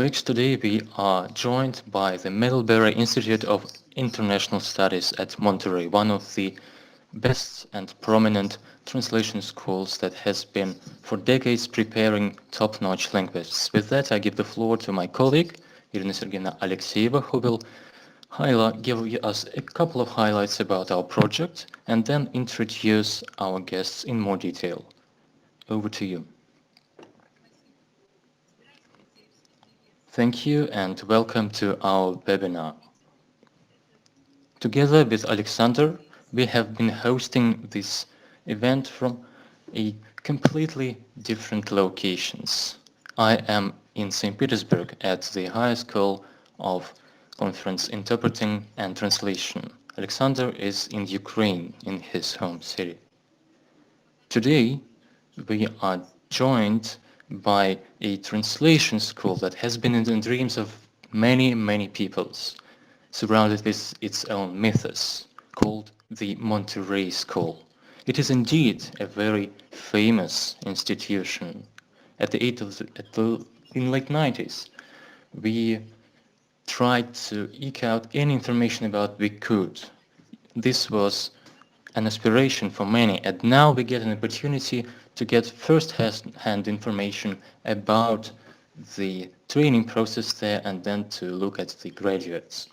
colleagues, today we are joined by the Middlebury Institute of International Studies at Monterey, one of the best and prominent translation schools that has been for decades preparing top-notch linguists. With that, I give the floor to my colleague, Irina Sergeyevna Alexeyeva, who will give us a couple of highlights about our project and then introduce our guests in more detail. Over to you. Thank you and welcome to our webinar. Together with Alexander, we have been hosting this event from a completely different locations. I am in St. Petersburg at the High School of Conference Interpreting and Translation. Alexander is in Ukraine, in his home city. Today, we are joined by a translation school that has been in the dreams of many peoples, surrounded with its own mythos, called the Monterey School. It is indeed a very famous institution. In late 90s, we tried to eke out any information about we could. This was an aspiration for many, and now we get an opportunity to get first-hand information about the training process there and then to look at the graduates.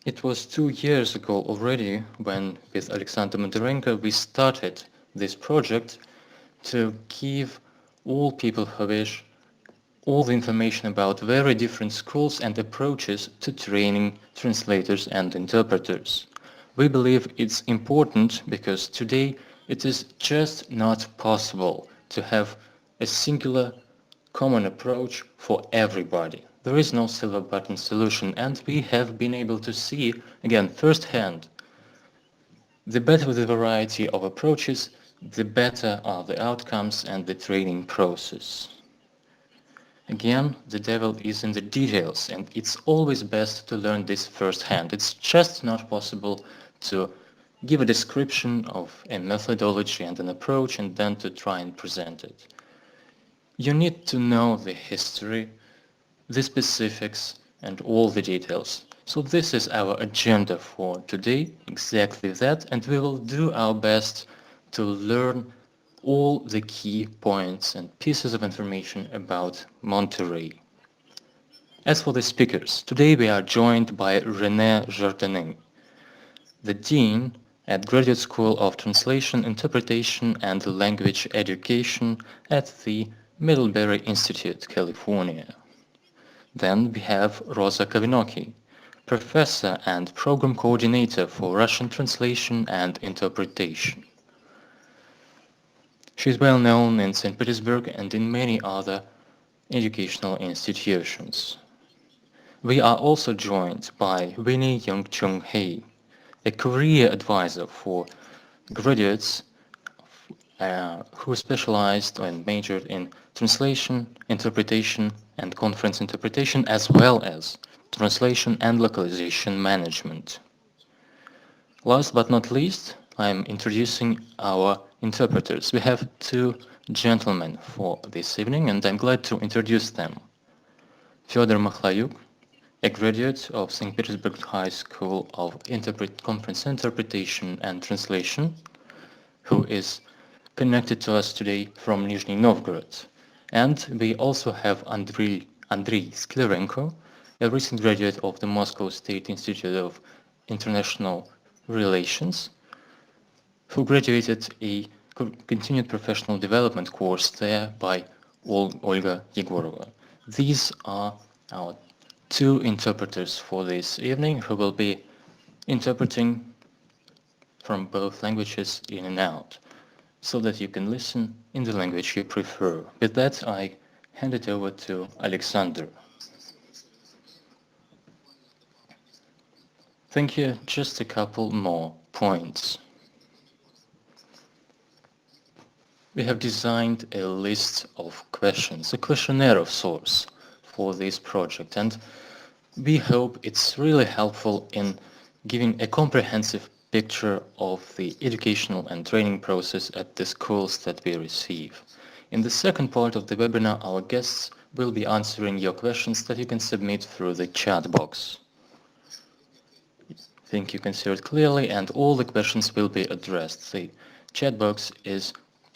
It was 2 years ago already when, with Alexander Monterenko, we started this project to give all people who wish all the information about very different schools and approaches to training translators and interpreters. We believe it's important because today it is just not possible to have a singular common approach for everybody. There is no silver button solution, and we have been able to see, again, firsthand, the better the variety of approaches, the better are the outcomes and the training process. Again, the devil is in the details, and it's always best to learn this firsthand. It's just not possible to give a description of a methodology and an approach and then to try and present it. You need to know the history, the specifics, and all the details. So this is our agenda for today, exactly that, and we will do our best to learn all the key points and pieces of information about Monterey. As for the speakers, today we are joined by Renée Jourdenais, the Dean at Graduate School of Translation, Interpretation and Language Education at the Middlebury Institute, California. Then we have Rosa Kavenoki, Professor and Program Coordinator for Russian Translation and Interpretation. She is well known in St. Petersburg and in many other educational institutions. We are also joined by Winnie Yung-Chung, a career advisor for graduates who specialized and majored in translation, interpretation, and conference interpretation, as well as translation and localization management. Last but not least, I am introducing our interpreters. We have 2 gentlemen for this evening, and I'm glad to introduce them. Fyodor Makhlayuk, a graduate of St. Petersburg High School of Conference Interpretation and Translation, who is connected to us today from Nizhny Novgorod. And we also have Andrei Sklerenko, a recent graduate of the Moscow State Institute of International Relations, who graduated a continued professional development course there by Olga Yegorova. These are our 2 interpreters for this evening who will be interpreting from both languages in and out, so that you can listen in the language you prefer. With that, I hand it over to Alexander. Thank you. Just a couple more points. We have designed a list of questions, a questionnaire of sorts for this project, and we hope it's really helpful in giving a comprehensive picture of the educational and training process at the schools that we receive. In the second part of the webinar, our guests will be answering your questions that you can submit through the chat box. I think you can see it clearly, and all the questions will be addressed. The chat box is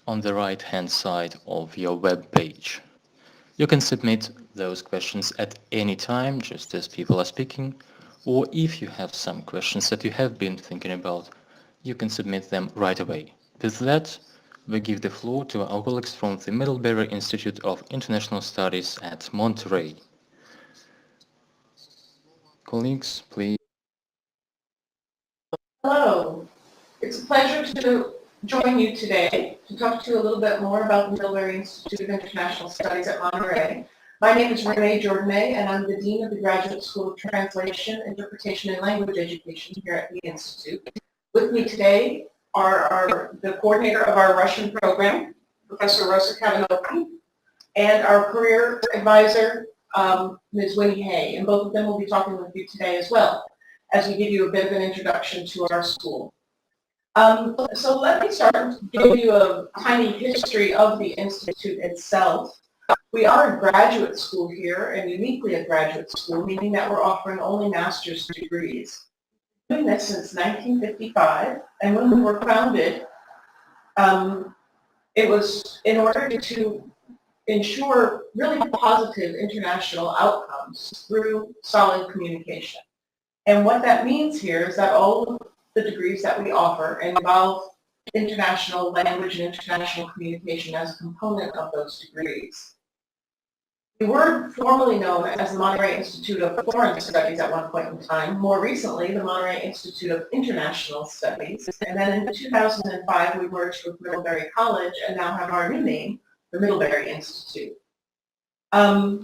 on the right-hand side of your web page. You can submit those questions at any time, just as people are speaking, or if you have some questions that you have been thinking about, you can submit them right away. With that, we give the floor to our colleagues from the Middlebury Institute of International Studies at Monterey. Colleagues, please. Hello. It's a pleasure to join you today to talk to you a little bit more about the Middlebury Institute of International Studies at Monterey. My name is Renée Jourdenais, and I'm the Dean of the Graduate School of Translation, Interpretation, and Language Education here at the Institute. With me today are the coordinator of our Russian program, Professor Rosa Kavenoki, and our career advisor, Ms. Winnie, and both of them will be talking with you today as well, as we give you a bit of an introduction to our school. So let me start to give you a tiny history of the Institute itself. We are a graduate school here, and uniquely a graduate school, meaning that we're offering only master's degrees. We've been doing this since 1955, and when we were founded, it was in order to ensure really positive international outcomes through solid communication. And what that means here is that all of the degrees that we offer involve international language and international communication as a component of those degrees. We were formerly known as the Monterey Institute of Foreign Studies at one point in time. More recently, the Monterey Institute of International Studies. And then in 2005, we merged with Middlebury College and now have our new name, the Middlebury Institute. All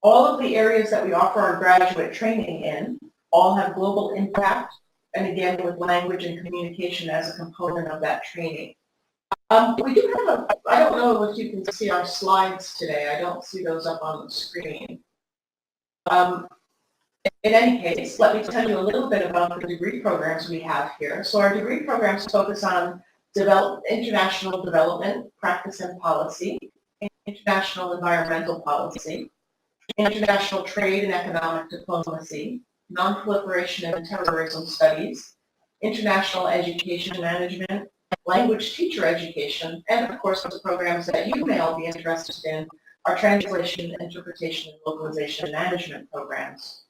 of the areas that we offer our graduate training in all have global impact, and again with language and communication as a component of that training. We do have I don't know if you can see our slides today. I don't see those up on the screen. In any case, let me tell you a little bit about the degree programs we have here. So our degree programs focus on international development, practice and policy, international environmental policy, international trade and economic diplomacy, non-proliferation and terrorism studies, international education management, language teacher education, and of course the programs that you may all be interested in are translation, interpretation, and localization management programs.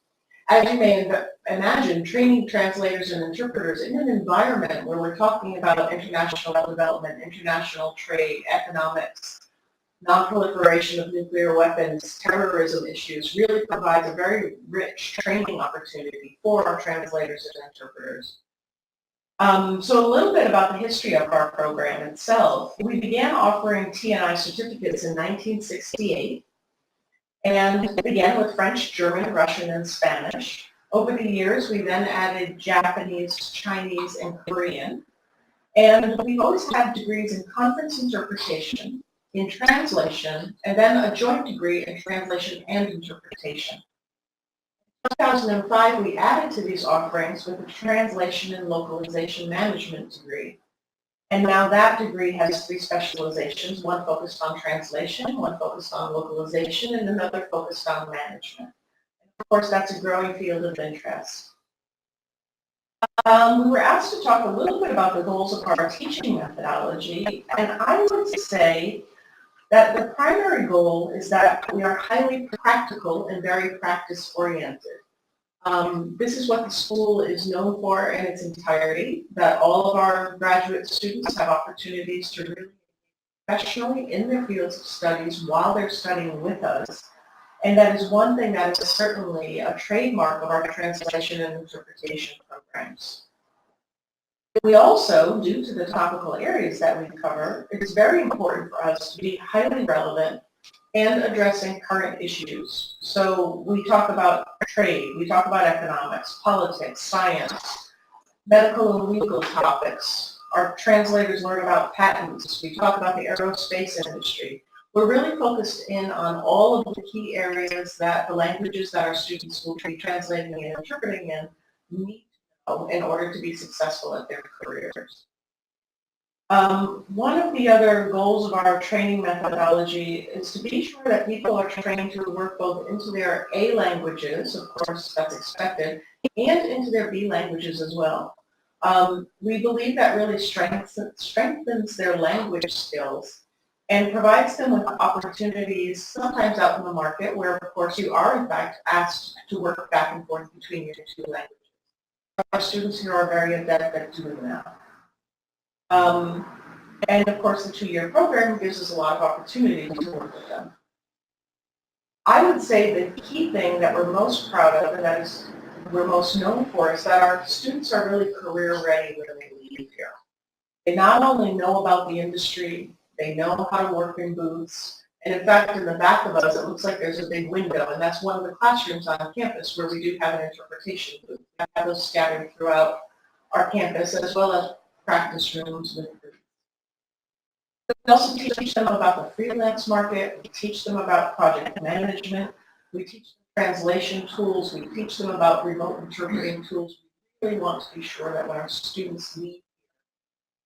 As you may imagine, training translators and interpreters in an environment where we're talking about international development, international trade, economics, non-proliferation of nuclear weapons, terrorism issues, really provides a very rich training opportunity for our translators and interpreters. So a little bit about the history of our program itself. We began offering T&I certificates in 1968 and began with French, German, Russian, and Spanish. Over the years, we then added Japanese, Chinese, and Korean. And we've always had degrees in conference interpretation, in translation, and then a joint degree in translation and interpretation. In 2005, we added to these offerings with a translation and localization management degree. And now that degree has 3 specializations, one focused on translation, one focused on localization, and another focused on management. And of course, that's a growing field of interest. We were asked to talk a little bit about the goals of our teaching methodology, and I would say that the primary goal is that we are highly practical and very practice-oriented. This is what the school is known for in its entirety, that all of our graduate students have opportunities to really professionally in their fields of studies while they're studying with us. And that is one thing that is certainly a trademark of our translation and interpretation programs. We also, due to the topical areas that we cover, it is very important for us to be highly relevant and addressing current issues. So we talk about trade, we talk about economics, politics, science, medical and legal topics. Our translators learn about patents. We talk about the aerospace industry. We're really focused in on all of the key areas that the languages that our students will be translating and interpreting in need to know in order to be successful at their careers. One of the other goals of our training methodology is to be sure that people are trained to work both into their A languages, of course that's expected, and into their B languages as well. We believe that really strengthens their language skills and provides them with opportunities sometimes out in the market where, of course, you are in fact asked to work back and forth between your two languages. Our students here are very adept at doing that. And of course, the 2-year program gives us a lot of opportunity to work with them. I would say the key thing that we're most proud of, and that is we're most known for, is that our students are really career ready when they leave here. They not only know about the industry, they know how to work in booths, and in fact, in the back of us, it looks like there's a big window, and that's one of the classrooms on campus where we do have an interpretation booth. We have those scattered throughout our campus, as well as practice rooms with groups. We also teach them about the freelance market. We teach them about project management. We teach them translation tools. We teach them about remote interpreting tools. We really want to be sure that when our students leave,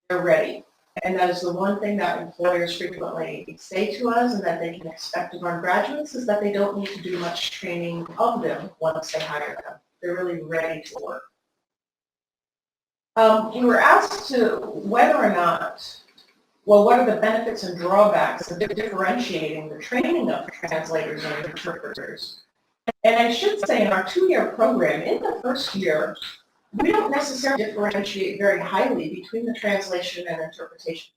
they're ready. And that is the one thing that employers frequently say to us and that they can expect of our graduates is that they don't need to do much training of them once they hire them. They're really ready to work. We were asked to whether or not, well, what are the benefits and drawbacks of differentiating the training of translators and interpreters? And I should say in our 2-year program, in the first year, we don't necessarily differentiate very highly between the translation and interpretation.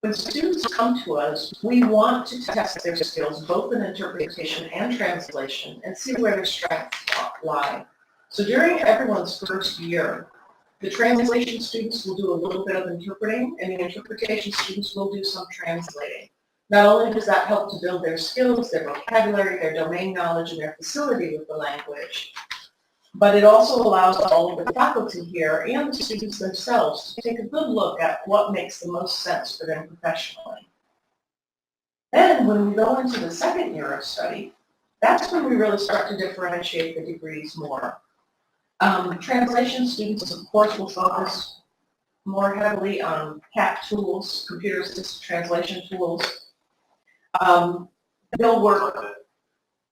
When students come to us, we want to test their skills both in interpretation and translation and see where their strengths lie. So during everyone's first year, the translation students will do a little bit of interpreting, and the interpretation students will do some translating. Not only does that help to build their skills, their vocabulary, their domain knowledge, and their facility with the language, but it also allows all of the faculty here and the students themselves to take a good look at what makes the most sense for them professionally. Then when we go into the second year of study, that's when we really start to differentiate the degrees more. Translation students, of course, will focus more heavily on CAT tools, computer-assisted translation tools. They'll work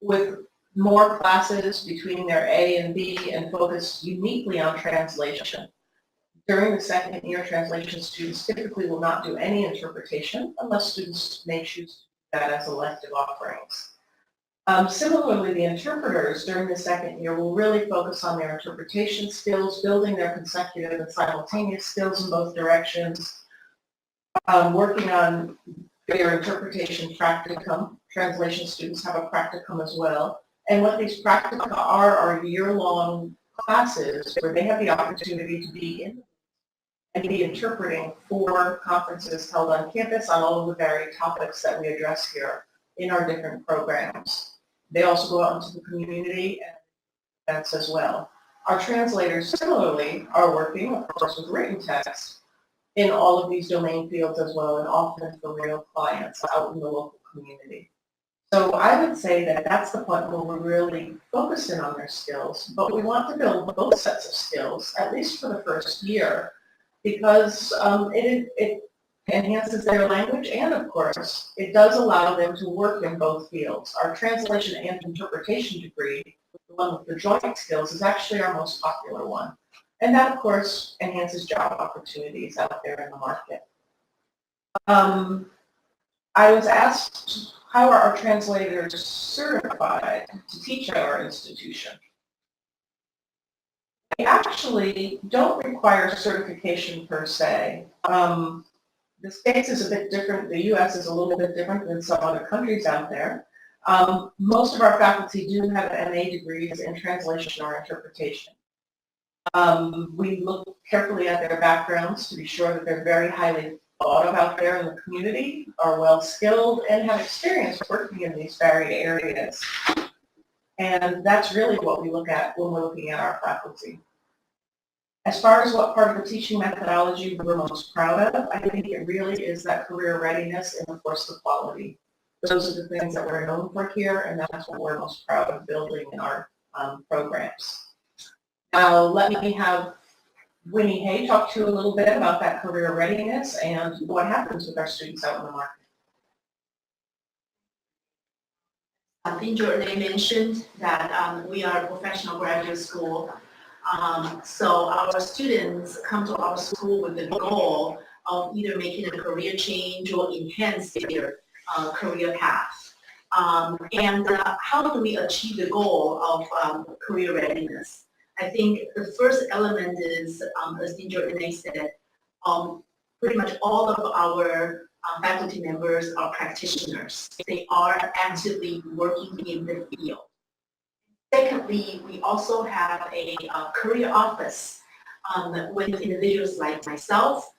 with more classes between their A and B and focus uniquely on translation. During the second year, translation students typically will not do any interpretation unless students may choose to do that as elective offerings. Similarly, the interpreters during the second year will really focus on their interpretation skills, building their consecutive and simultaneous skills in both directions, working on their interpretation practicum. Translation students have a practicum as well. And what these practica are year-long classes where they have the opportunity to be in and be interpreting for conferences held on campus on all of the varied topics that we address here in our different programs. They also go out into the community and events as well. Our translators similarly are working, of course, with written text in all of these domain fields as well, and often for real clients out in the local community. So I would say that that's the point where we're really focusing on their skills, but we want to build both sets of skills, at least for the first year, because it enhances their language, and of course, it does allow them to work in both fields. Our translation and interpretation degree, the one with the joint skills, is actually our most popular one. And that, of course, enhances job opportunities out there in the market. I was asked, how are our translators certified to teach at our institution? We actually don't require certification per se. The States is a bit different. The U.S. is a little bit different than some other countries out there. Most of our faculty do have MA degrees in translation or interpretation. We look carefully at their backgrounds to be sure that they're very highly thought of out there in the community, are well skilled, and have experience working in these varied areas. And that's really what we look at when we're looking at our faculty. As far as what part of the teaching methodology we're most proud of, I think it really is that career readiness and, of course, the quality. Those are the things that we're known for here, and that's what we're most proud of building in our programs. Now, let me have Winnie Hay talk to you a little bit about that career readiness and what happens with our students out in the market. I think Jourdenais mentioned that we are a professional graduate school. So our students come to our school with the goal of either making a career change or enhance their career path. And how do we achieve the goal of career readiness? I think the first element is, as Jourdenais said, pretty much all of our faculty members are practitioners. They are actively working in the field. Secondly, we also have a career office with individuals like myself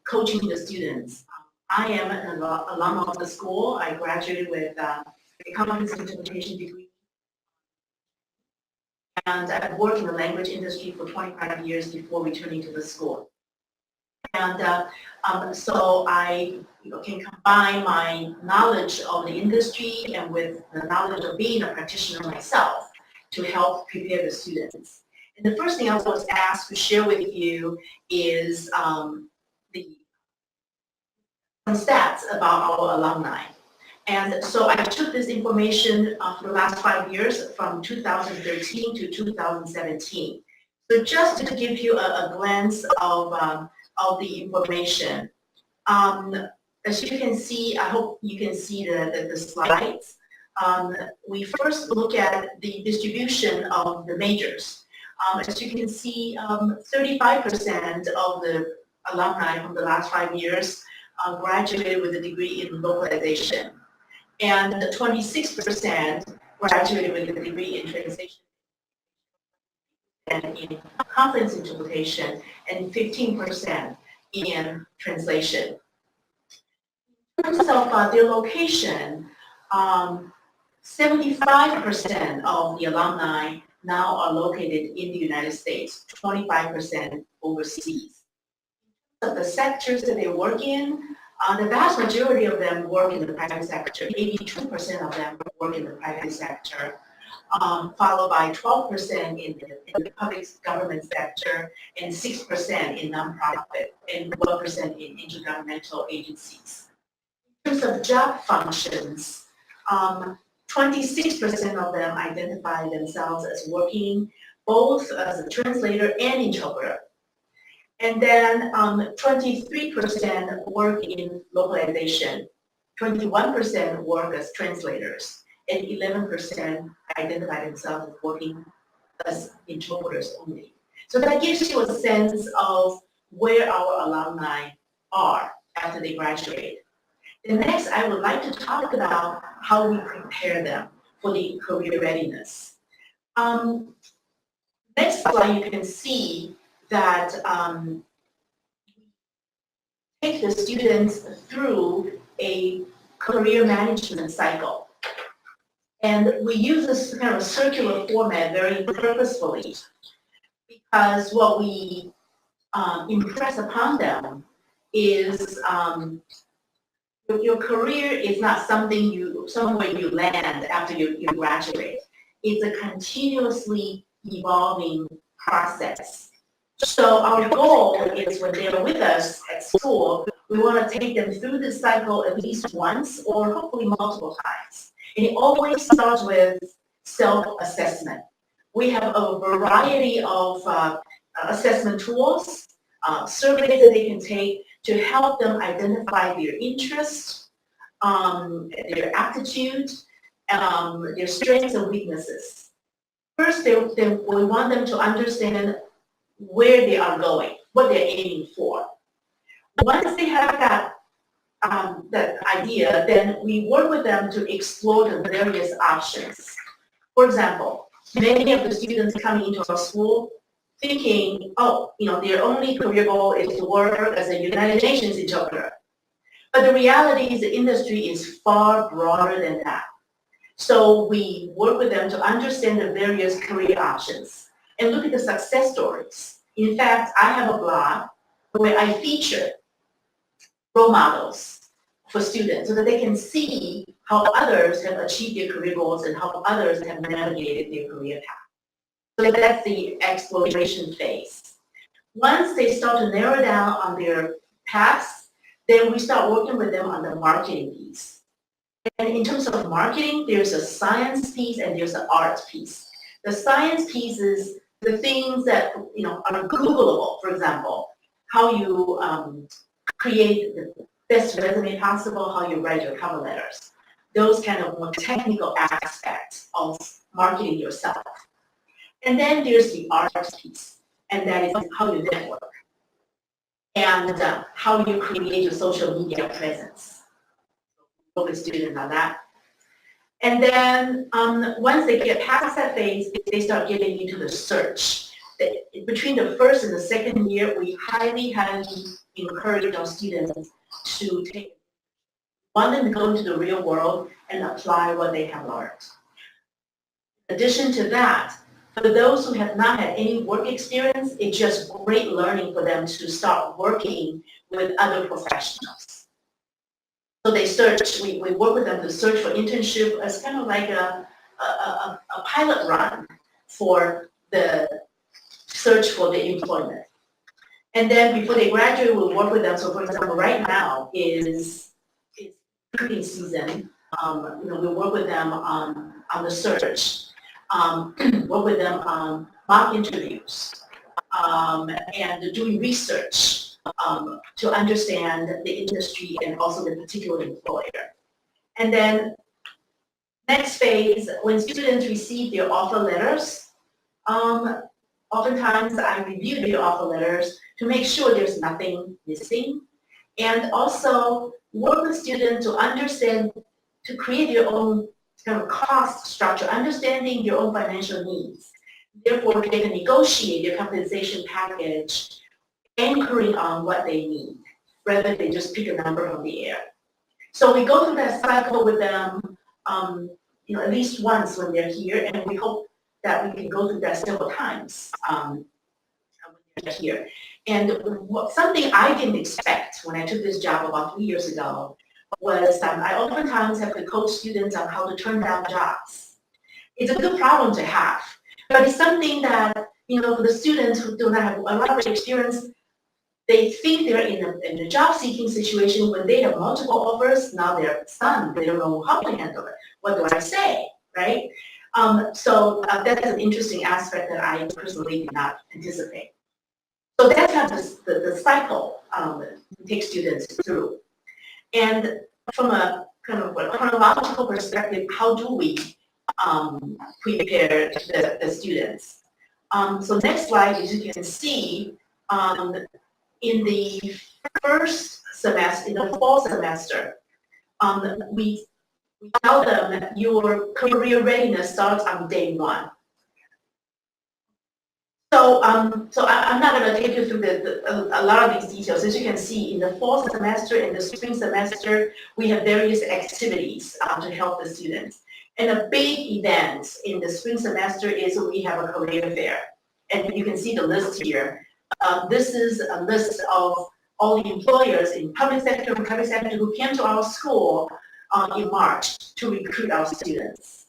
coaching the students. I am an alum of the school. I graduated with a competence interpretation degree. And I've worked in the language industry for 25 years before returning to the school. And so I can combine my knowledge of the industry and with the knowledge of being a practitioner myself to help prepare the students. And the first thing I was asked to share with you is some stats about our alumni. And so I took this information for the last 5 years from 2013 to 2017. So just to give you a glance of the information. As you can see, I hope you can see the slides. We first look at the distribution of the majors. As you can see, 35% of the alumni from the last 5 years graduated with a degree in localization. And 26% graduated with a degree in translation and in conference interpretation, and 15% in translation. In terms of their location, 75% of the alumni now are located in the United States, 25% overseas. Of the sectors that they work in, the vast majority of them work in the private sector. 82% of them work in the private sector. Followed by 12% in the public government sector and 6% in nonprofit and 1% in intergovernmental agencies. In terms of job functions, 26% of them identify themselves as working both as a translator and interpreter. And then 23% work in localization, 21% work as translators, and 11% identify themselves as working as interpreters only. So that gives you a sense of where our alumni are after they graduate. And next, I would like to talk about how we prepare them for the career readiness. Next slide, you can see that take the students through a career management cycle. And we use this kind of circular format very purposefully because what we impress upon them is your career is not somewhere you land after you graduate. It's a continuously evolving process. So our goal is when they're with us at school, we want to take them through this cycle at least once or hopefully multiple times. And it always starts with self-assessment. We have a variety of assessment tools, surveys that they can take to help them identify their interests, their aptitude, their strengths and weaknesses. First, we want them to understand where they are going, what they're aiming for. Once they have that idea, then we work with them to explore the various options. For example, many of the students coming into our school thinking, their only career goal is to work as a United Nations interpreter. But the reality is the industry is far broader than that. So we work with them to understand the various career options and look at the success stories. In fact, I have a blog where I feature role models for students so that they can see how others have achieved their career goals and how others have navigated their career path. So that's the exploration phase. Once they start to narrow down on their paths, then we start working with them on the marketing piece. And in terms of marketing, there's a science piece and there's an art piece. The science piece is the things that are Googleable, for example, how you create the best resume possible, how you write your cover letters. Those kind of more technical aspects of marketing yourself. And then there's the art piece, and that is how you network and how you create your social media presence. Focus students on that. And then once they get past that phase, they start getting into the search. Between the first and the second year, we highly, highly encourage our students to want them to go into the real world and apply what they have learned. In addition to that, for those who have not had any work experience, it's just great learning for them to start working with other professionals. So they search, we work with them to search for internship as kind of like a pilot run for the search for the employment. And then before they graduate, we'll work with them. So for example, right now is recruiting season. We work with them on the search, work with them on mock interviews, and doing research to understand the industry and also the particular employer. And then next phase, when students receive their offer letters, oftentimes I review their offer letters to make sure there's nothing missing, and also work with students to understand, to create their own kind of cost structure, understanding their own financial needs. Therefore, they can negotiate their compensation package anchoring on what they need, rather than just pick a number from the air. So we go through that cycle with them, at least once when they're here, and we hope that we can go through that several times when they're here. And something I didn't expect when I took this job about 3 years ago was I oftentimes have to coach students on how to turn down jobs. It's a good problem to have, but it's something that, for the students who do not have a lot of experience, they think they're in a job-seeking situation when they have multiple offers. Now they're stunned. They don't know how to handle it. What do I say, right? So that's an interesting aspect that I personally did not anticipate. So that's how the cycle takes students through. And from a kind of a chronological perspective, how do we prepare the students? So next slide, as you can see, in the first semester, in the fall semester, we tell them that your career readiness starts on day one. So, I'm not going to take you through a lot of these details. As you can see, in the fall semester and the spring semester, we have various activities to help the students. And a big event in the spring semester is we have a career fair. And you can see the list here. This is a list of all the employers in public sector and private sector who came to our school in March to recruit our students.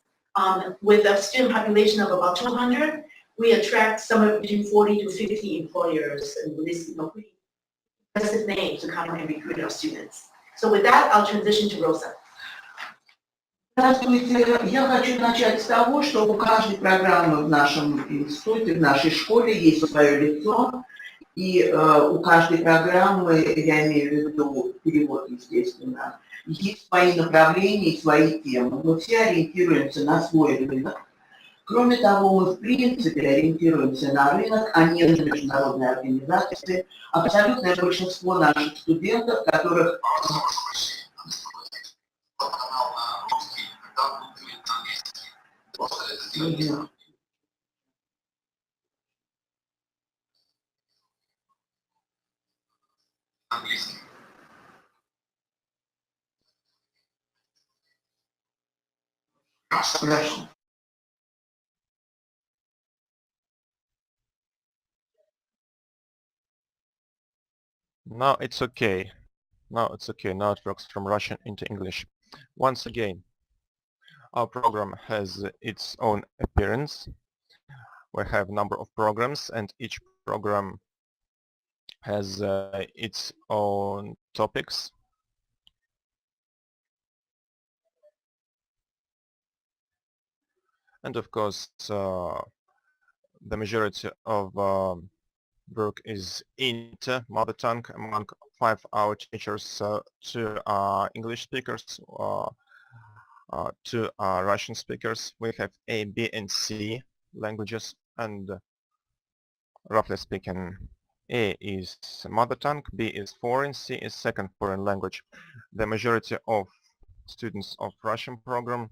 With a student population of about 200, we attract somewhere between 40 to 50 employers and this pretty impressive names to come and recruit our students. So with that, I'll transition to Rosa. Здравствуйте. Я хочу начать с того, что у каждой программы в нашем институте, в нашей школе есть свое лицо, и у каждой программы, я имею в виду перевод, естественно, есть свои направления и свои темы. Мы все ориентируемся на свой рынок. Кроме того, мы в принципе ориентируемся на рынок, а не на международные организации. Абсолютное большинство наших студентов, которых... Хорошо. No, it's okay. No, it's okay. Now it works from Russian into English. Once again, our program has its own appearance. We have a number of programs, and each program has its own topics. And of course, the majority of work is in mother tongue among 5 our teachers, 2 are English speakers, 2 are Russian speakers. We have A, B, and C languages, and roughly speaking, A is mother tongue, B is foreign, C is second foreign language. The majority of students of Russian program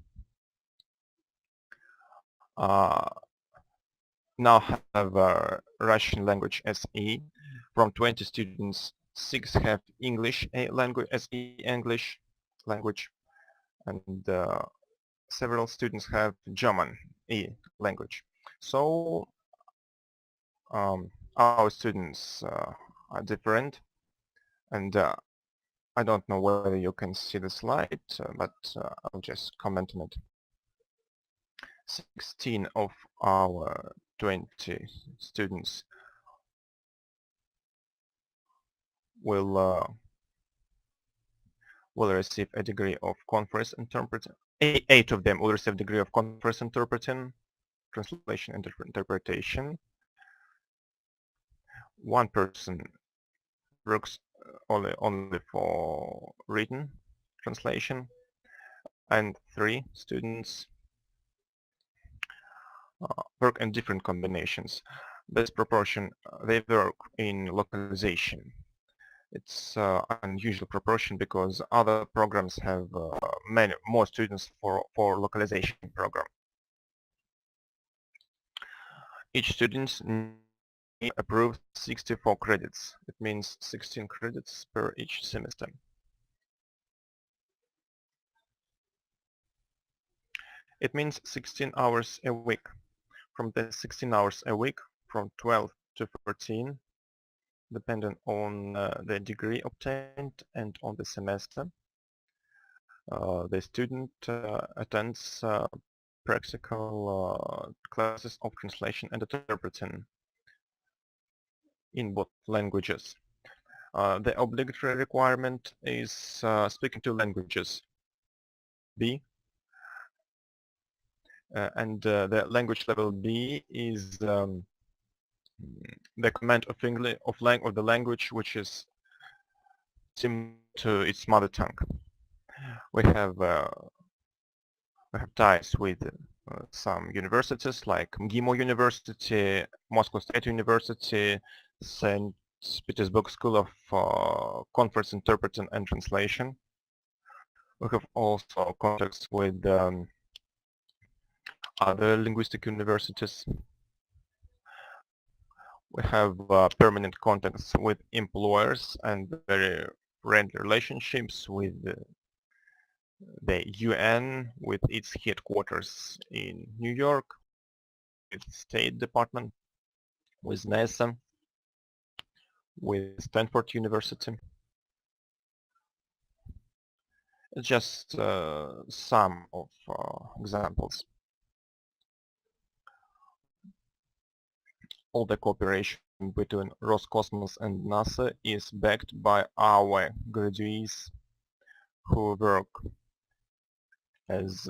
now have Russian language SE. From 20 students, 6 have English language SE English language, and several students have German E language. So our students are different, and I don't know whether you can see the slide, but I'll just comment on it. 16 of our 20 students will receive a degree of conference interpreting. 8 of them will receive a degree of conference interpreting, translation and interpretation. 1 person works only for written translation, and 3 students work in different combinations. This proportion, they work in localization. It's unusual proportion because other programs have many more students for localization program. Each student approved 64 credits. It means 16 credits per each semester. It means 16 hours a week. From the 16 hours a week, from 12 to 14, depending on the degree obtained and on the semester, the student attends practical classes of translation and interpreting in both languages. The obligatory requirement is speaking 2 languages, B, and the language level B is the command of English of the language which is similar to its mother tongue. We have ties with some universities like MGIMO University, Moscow State University, St. Petersburg School of Conference Interpreting and Translation. We have also contacts with other linguistic universities. We have permanent contacts with employers and very friendly relationships with the UN, with its headquarters in New York, with State Department, with NASA, with Stanford University. It's just some of examples. All the cooperation between Roscosmos and NASA is backed by our graduates who work as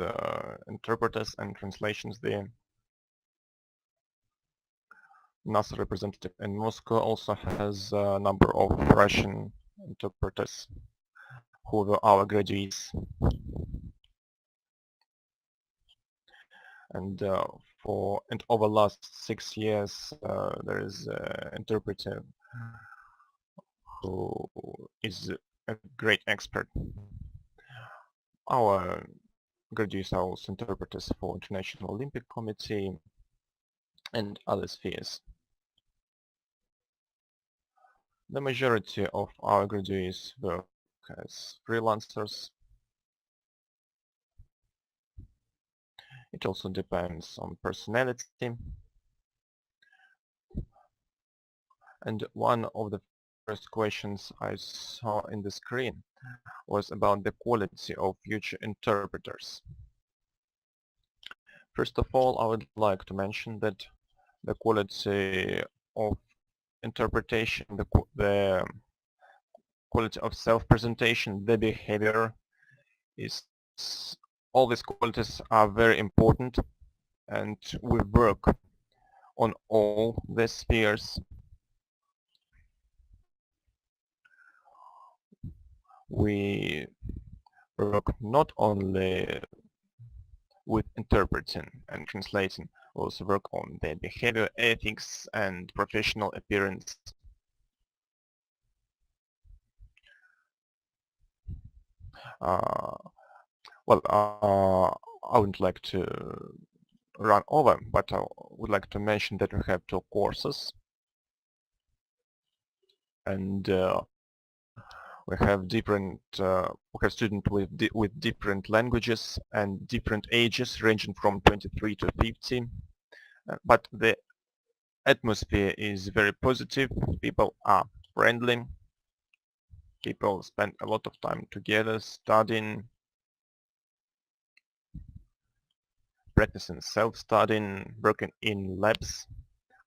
interpreters and translations there. NASA representative in Moscow also has a number of Russian interpreters who were our graduates. And over last 6 years, there is an interpreter who is a great expert. Our graduates are also interpreters for International Olympic Committee and other spheres. The majority of our graduates work as freelancers. It also depends on personality. And one of the first questions I saw in the screen was about the quality of future interpreters. First of all, I would like to mention that the quality of interpretation, the quality of self-presentation, the behavior is all these qualities are very important, and we work on all the spheres. We work not only with interpreting and translating, we also work on the behavior, ethics, and professional appearance. Well, I wouldn't like to run over, but I would like to mention that we have 2 courses, and we have students with different languages and different ages, ranging from 23 to 50. But the atmosphere is very positive. People are friendly. People spend a lot of time together, studying, practicing self-studying, working in labs.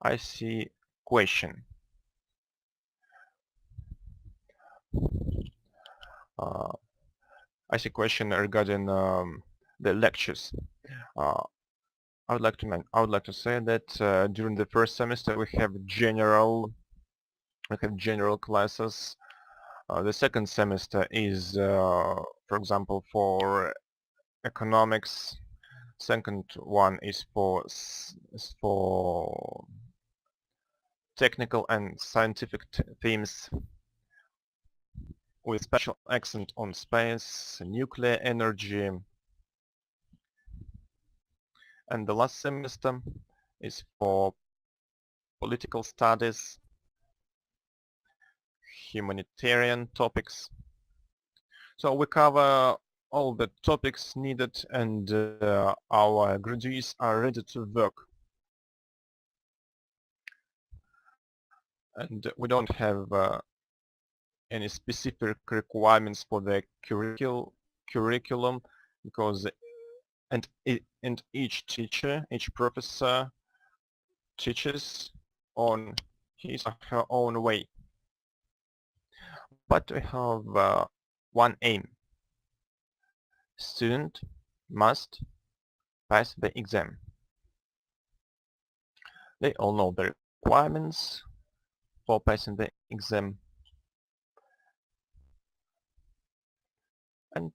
I see question. I see question regarding the lectures. I would like to say that during the first semester we have general classes. The second semester is, for example, for economics. Second one is for technical and scientific themes, with special accent on space, nuclear energy. And the last semester is for political studies, humanitarian topics. So we cover all the topics needed, and our graduates are ready to work. And we don't have any specific requirements for the curriculum, because and each teacher, each professor teaches on his or her own way. But we have one aim. Student must pass the exam. They all know the requirements for passing the exam. And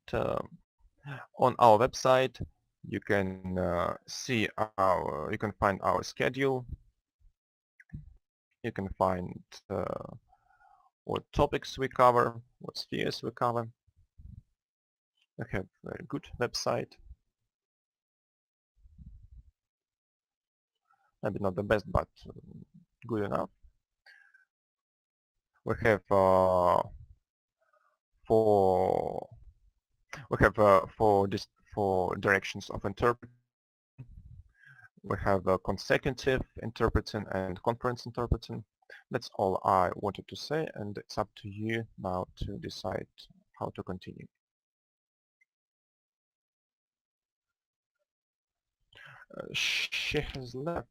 on our website you can you can find our schedule. You can find what topics we cover, what spheres we cover. We have a very good website. Maybe not the best, but good enough. We have four directions of interpreting. We have consecutive interpreting and conference interpreting. That's all I wanted to say, and it's up to you now to decide how to continue. She has left.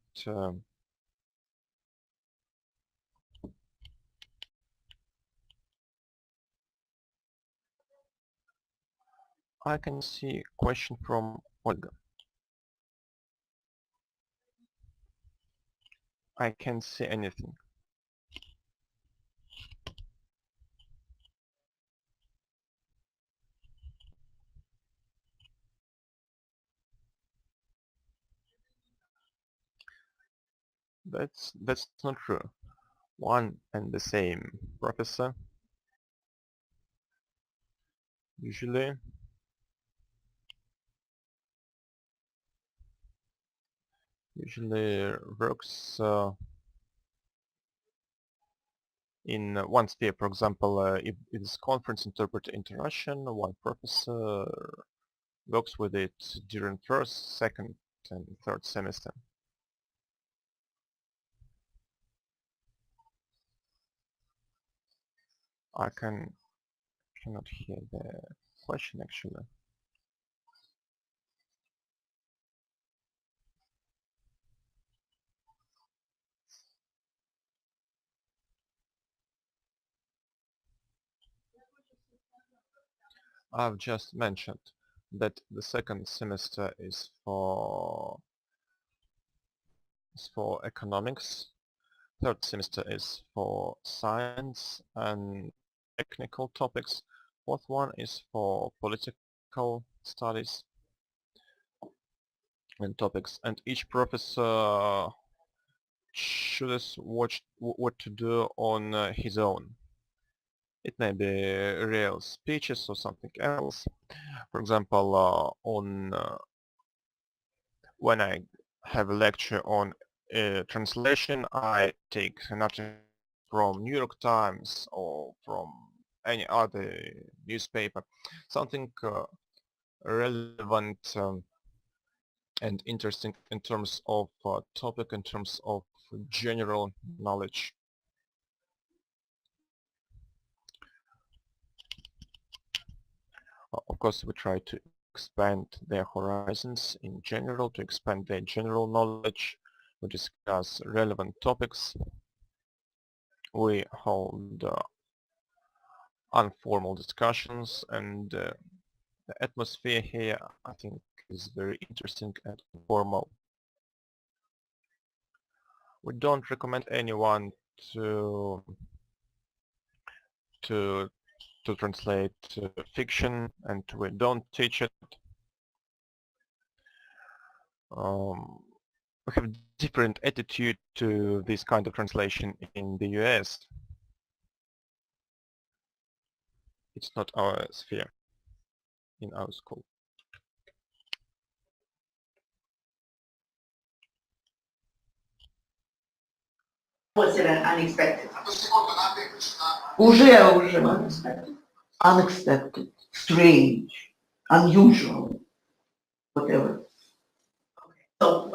I can see a question from Olga. I can't see anything. That's not true. One and the same professor usually works in one sphere. For example, if it's conference interpreter in Russian, one professor works with it during first, second, and third semester. I cannot hear the question actually. I've just mentioned that the second semester is for economics, third semester is for science and technical topics, fourth one is for political studies and topics, and each professor chooses what to do on his own. It may be real speeches or something else. For example, when I have a lecture on translation, I take an article from New York Times or from any other newspaper, something relevant and interesting in terms of topic, in terms of general knowledge. Of course, we try to expand their horizons in general, to expand their general knowledge. We discuss relevant topics. We hold informal discussions, and the atmosphere here, I think, is very interesting and informal. We don't recommend anyone to translate fiction, and we don't teach it. We have different attitude to this kind of translation in the US. It's not our sphere in our school. Was it an unexpected? Уже unexpected, strange, unusual, whatever. So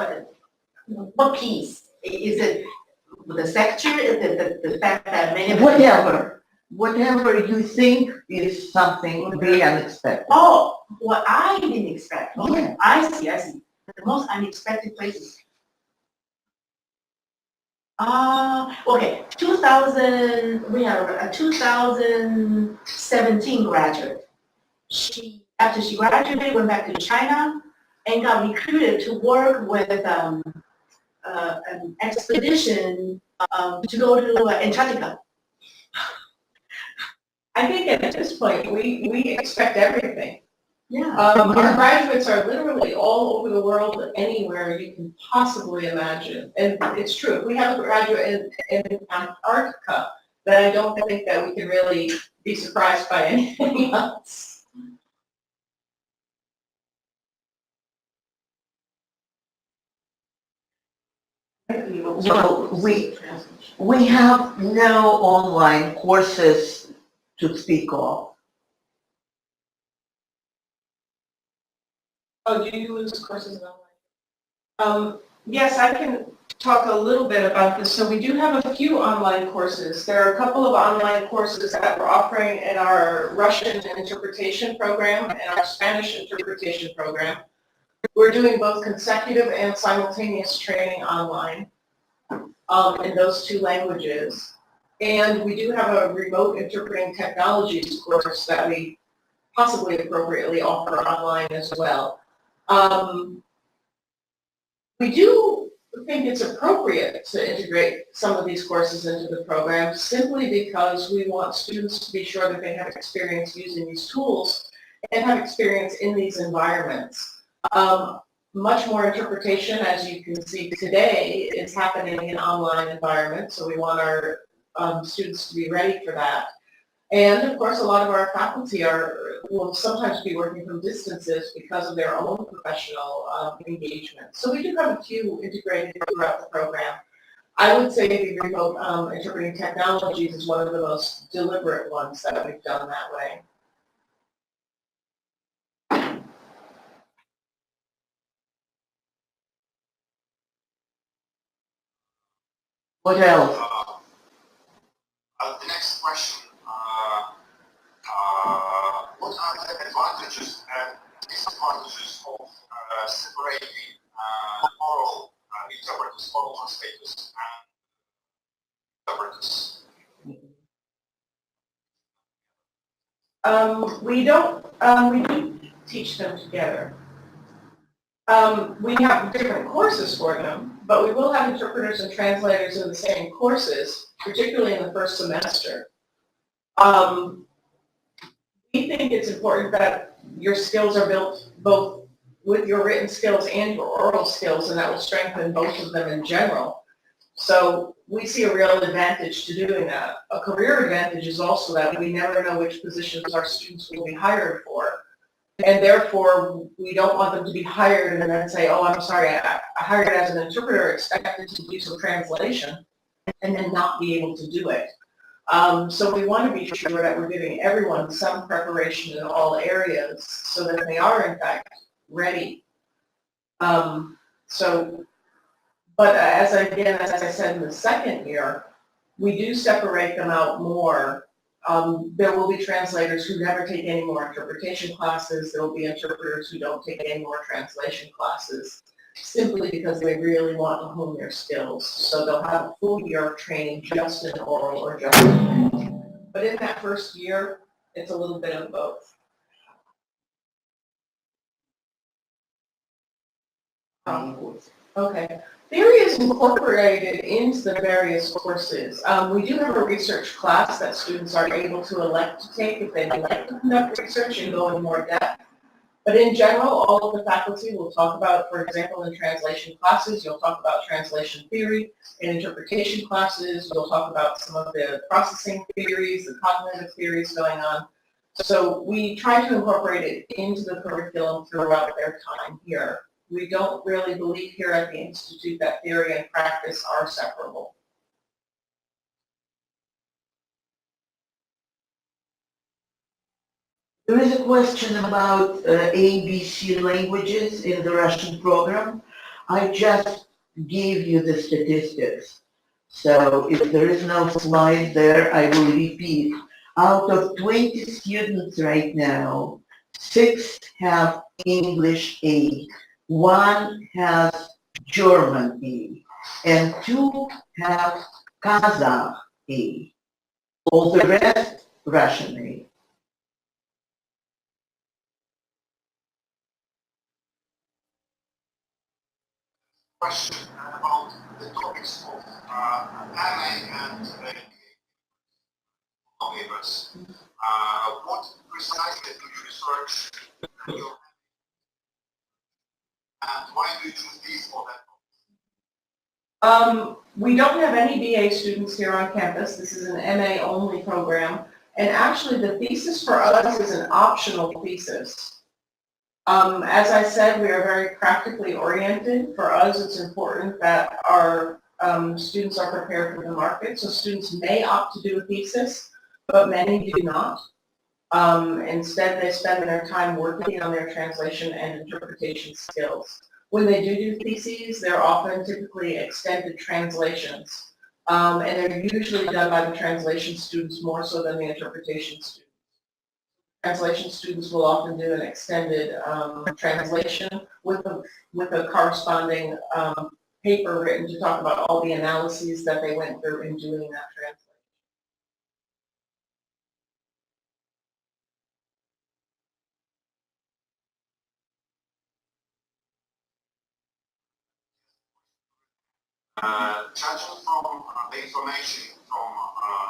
what piece? Is it the sector, the fact that many of Whatever you think is something very unexpected. Oh, what I didn't expect. Okay, Yeah. I see. The most unexpected places. Okay, 2000, we have a 2017 graduate. After she graduated, went back to China and got recruited to work with an expedition to go to Antarctica. I think at this point, we expect everything. Yeah. Our graduates are literally all over the world, anywhere you can possibly imagine. And it's true, if we have a graduate in Antarctica, then I don't think that we can really be surprised by anything else. Well, we have no online courses to speak of. Oh, do you use courses online? Yes, I can talk a little bit about this. So we do have a few online courses. There are a couple of online courses that we're offering in our Russian interpretation program and our Spanish interpretation program. We're doing both consecutive and simultaneous training online in those two languages. And we do have a remote interpreting technologies course that we possibly appropriately offer online as well. We do think it's appropriate to integrate some of these courses into the program simply because we want students to be sure that they have experience using these tools and have experience in these environments. Much more interpretation, as you can see today, is happening in online environments, so we want our students to be ready for that. And of course, a lot of our faculty will sometimes be working from distances because of their own professional engagement. So we do have a few integrated throughout the program. I would say the remote interpreting technologies is one of the most deliberate ones that we've done that way. What else? The next question, what are the advantages and disadvantages of separating oral interpreters, oral translators, and interpreters? We don't, we do teach them together. We have different courses for them, but we will have interpreters and translators in the same courses, particularly in the first semester. We think it's important that your skills are built both with your written skills and your oral skills, and that will strengthen both of them in general. So we see a real advantage to doing that. A career advantage is also that we never know which positions our students will be hired for. And therefore, we don't want them to be hired and then say, oh, I'm sorry, I hired as an interpreter, expected to do some translation, and then not be able to do it. So we want to be sure that we're giving everyone some preparation in all areas so that they are, in fact, ready. But as I said in the second year, we do separate them out more. There will be translators who never take any more interpretation classes. There will be interpreters who don't take any more translation classes, simply because they really want to hone their skills. So they'll have a full year of training just in oral or just in written. But in that first year, it's a little bit of both. Okay. Theory is incorporated into the various courses. We do have a research class that students are able to elect to take if they like to conduct research and go in more depth. But in general, all of the faculty will talk about, for example, in translation classes, you'll talk about translation theory. In interpretation classes, you'll talk about some of the processing theories, the cognitive theories going on. So we try to incorporate it into the curriculum throughout their time here. We don't really believe here at the Institute that theory and practice are separable. There is a question about ABC languages in the Russian program. I just gave you the statistics. So if there is no slide there, I will repeat. Out of 20 students right now, 6 have English A, 1 has German A, and 2 have Kazakh A. All the rest, Russian A. Question about the topics of MA and papers. What precisely do you research in your and why do you choose these or that? We don't have any BA students here on campus. This is an MA only program. And actually the thesis for us is an optional thesis. As I said, we are very practically oriented. For us, it's important that our students are prepared for the market. So students may opt to do a thesis, but many do not. Instead, they spend their time working on their translation and interpretation skills. When they do theses, they're often typically extended translations. And they're usually done by the translation students more so than the interpretation students. Translation students will often do an extended translation with a corresponding paper written to talk about all the analyses that they went through in doing that translation. Judging from the information from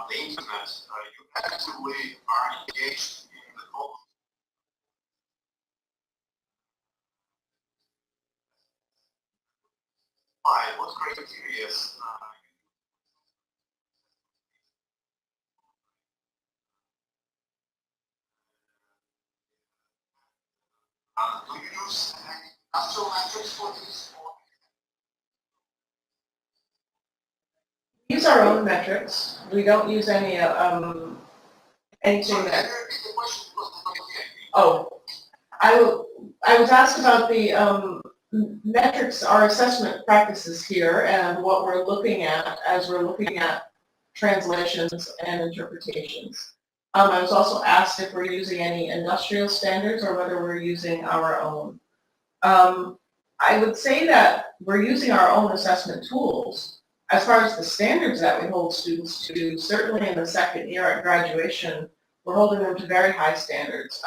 the internet, you actively are engaged in the problem. Why? What criteria do you use any industrial metrics for this? We use our own metrics. We don't use any anything that. Oh, I was asked about the metrics, our assessment practices here, and what we're looking at as we're looking at translations and interpretations. I was also asked if we're using any industrial standards or whether we're using our own. I would say that we're using our own assessment tools. As far as the standards that we hold students to, certainly in the second year at graduation, We're holding them to very high standards.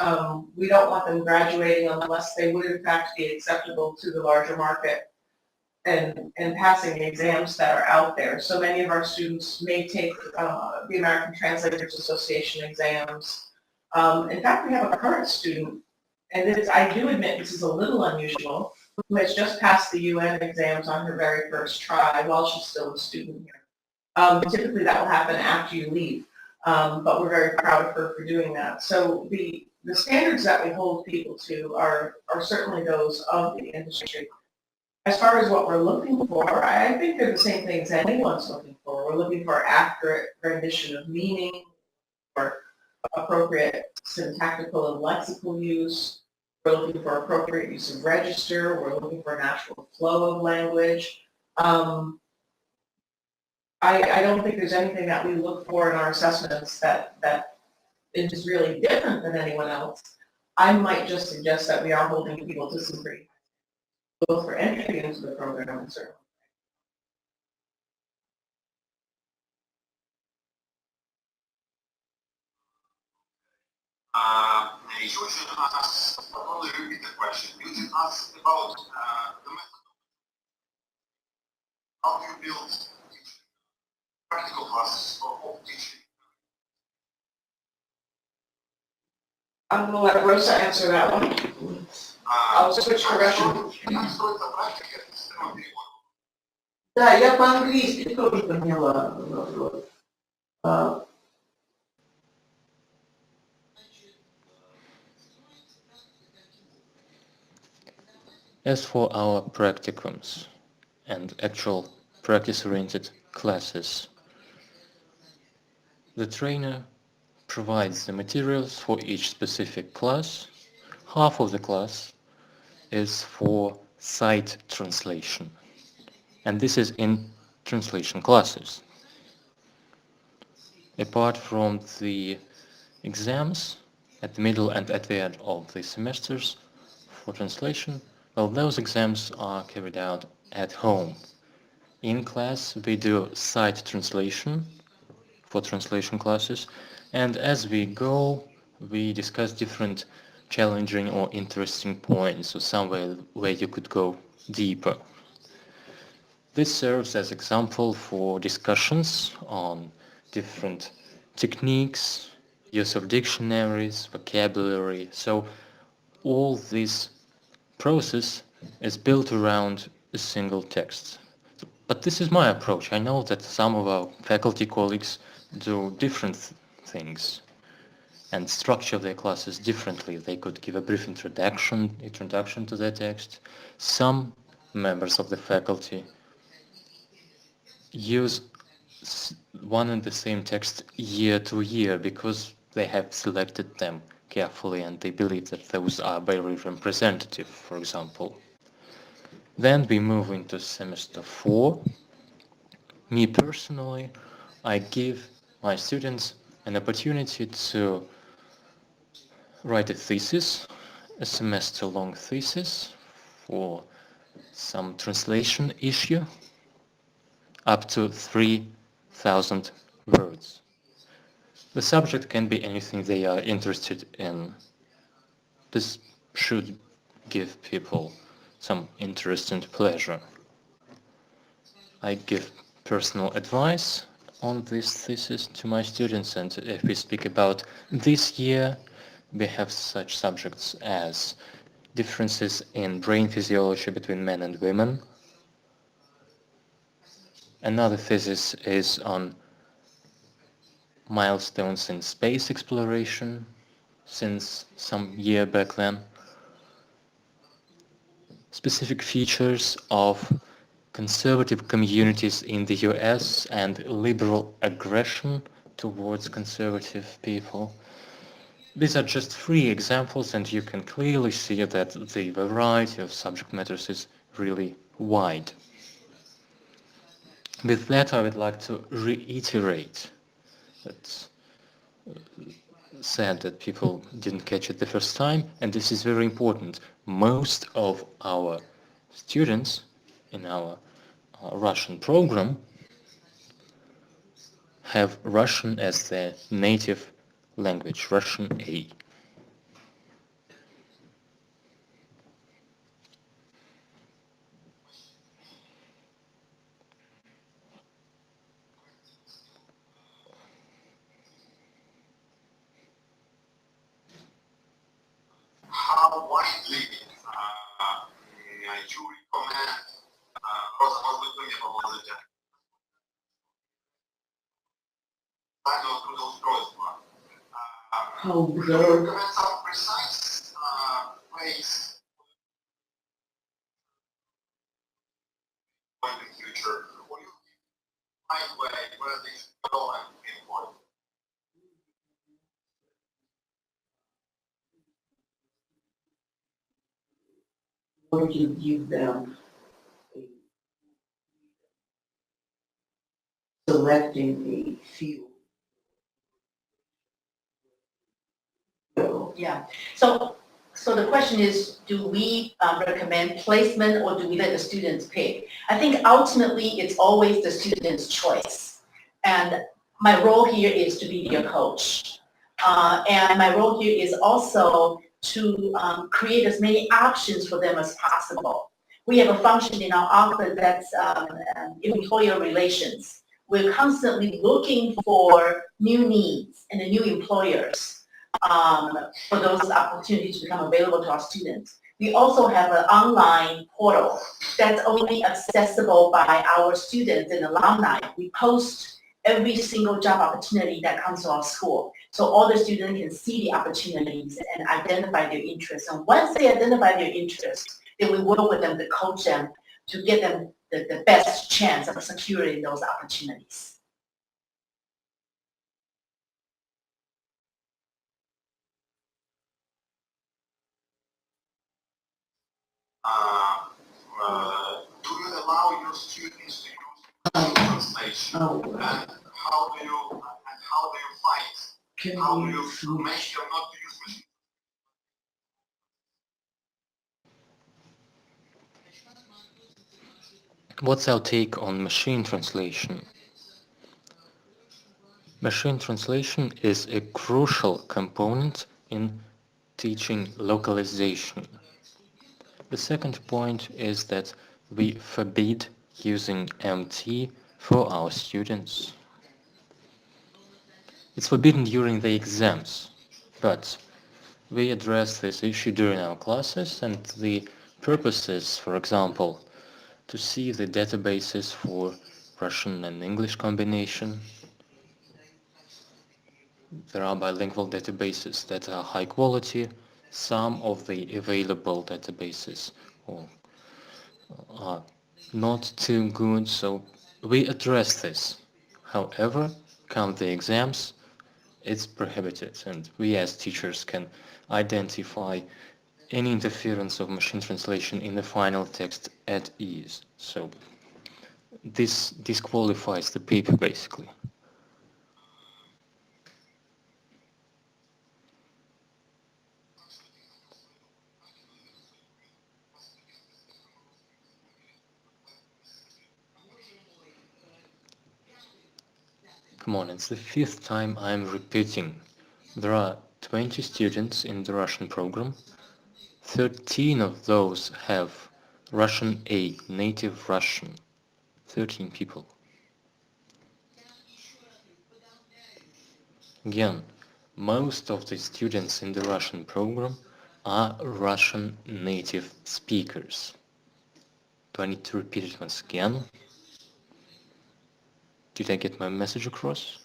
We don't want them graduating unless they would in fact be acceptable to the larger market and passing the exams that are out there. So many of our students may take the American Translators Association exams. In fact, we have a current student, and I do admit this is a little unusual, who has just passed the UN exams on her very first try while she's still a student here. Typically that will happen after you leave, but we're very proud of her for doing that. So the standards that we hold people to are certainly those of the industry. As far as what we're looking for, I think they're the same things anyone's looking for. We're looking for accurate rendition of meaning, or appropriate syntactical and lexical use. We're looking for appropriate use of register. We're looking for natural flow of language. I don't think there's anything that we look for in our assessments that is really different than anyone else. I might just suggest that we are holding people to some pretty both for entry into the program and certainly. Eugene asked, I'll probably repeat the question. Eugene asked about the method. How do you build practical classes of teaching? I'm going to let Rosa answer that one. I'll switch to Russian. Да, я по-английски тоже поняла вопрос. As for our practicums and actual practice-oriented classes, the trainer provides the materials for each specific class. Half of the class is for sight translation, and this is in translation classes. Apart from the exams at the middle and at the end of the semesters for translation, well, those exams are carried out at home. In class, we do sight translation for translation classes, and as we go, we discuss different challenging or interesting points, or somewhere where you could go deeper. This serves as example for discussions on different techniques, use of dictionaries, vocabulary. So all this process is built around a single text. But this is my approach. I know that some of our faculty colleagues do different things and structure their classes differently. They could give a brief introduction to their text. Some members of the faculty use one and the same text year to year because they have selected them carefully and they believe that those are very representative, for example. Then we move into semester 4. Me personally, I give my students an opportunity to write a thesis, a semester-long thesis for some translation issue, up to 3,000 words. The subject can be anything they are interested in. This should give people some interest and pleasure. I give personal advice on this thesis to my students, and if we speak about this year, we have such subjects as differences in brain physiology between men and women. Another thesis is on milestones in space exploration since some year back then. Specific features of conservative communities in the US and liberal aggression towards conservative people. These are just 3 examples, and you can clearly see that the variety of subject matters is really wide. With that, I would like to reiterate that sad that people didn't catch it the first time, and this is very important. Most of our students in our Russian program have Russian as their native language, Russian A. How widely you recommend, Rosa, может быть, вы мне поможете, социального трудоустройства? How Do you broad recommend some precise ways in the future, or you find way where they should go and pinpoint? or you give them selecting a field? Yeah, so the question is, do we recommend placement or do we let the students pick? I think ultimately it's always the student's choice. And my role here is to be their coach. And my role here is also to create as many options for them as possible. We have a function in our office that's employer relations. We're constantly looking for new needs and the new employers for those opportunities to become available to our students. We also have an online portal that's only accessible by our students and alumni. We post every single job opportunity that comes to our school. So all the students can see the opportunities and identify their interests. And once they identify their interests, then we work with them to coach them to get them the best chance of securing those opportunities. Do you allow your students to use translation? And how do you fight? Can How do we you switch? make them not to use machine? What's our take on machine translation? Machine translation is a crucial component in teaching localization. The second point is that we forbid using MT for our students. It's forbidden during the exams, but we address this issue during our classes, and the purpose is, for example, to see the databases for Russian and English combination. There are bilingual databases that are high quality. Some of the available databases are not too good, so we address this. However, come the exams, it's prohibited, and we as teachers can identify any interference of machine translation in the final text at ease. So this disqualifies the paper basically. Come on, it's the fifth time I'm repeating. There are 20 students in the Russian program. 13 of those have Russian A, native Russian. 13 people. Again, most of the students in the Russian program are Russian native speakers. Do I need to repeat it once again? Did I get my message across?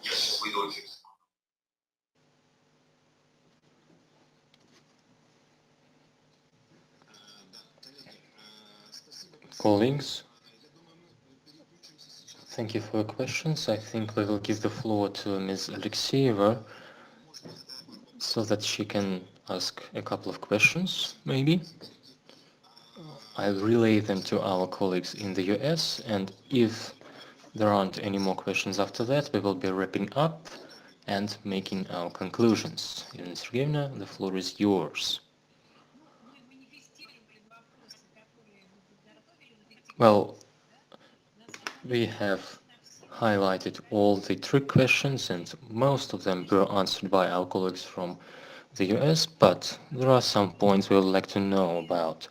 Yes, we do. Colleagues, thank you for your questions. I think we will give the floor to Ms. Alexeyeva so that she can ask a couple of questions, maybe. I'll relay them to our colleagues in the US, and if there aren't any more questions after that, we will be wrapping up and making our conclusions. Irina Sergeyevna, the floor is yours. Well, we have highlighted all the trick questions and most of them were answered by our colleagues from the US, but there are some points we would like to know about.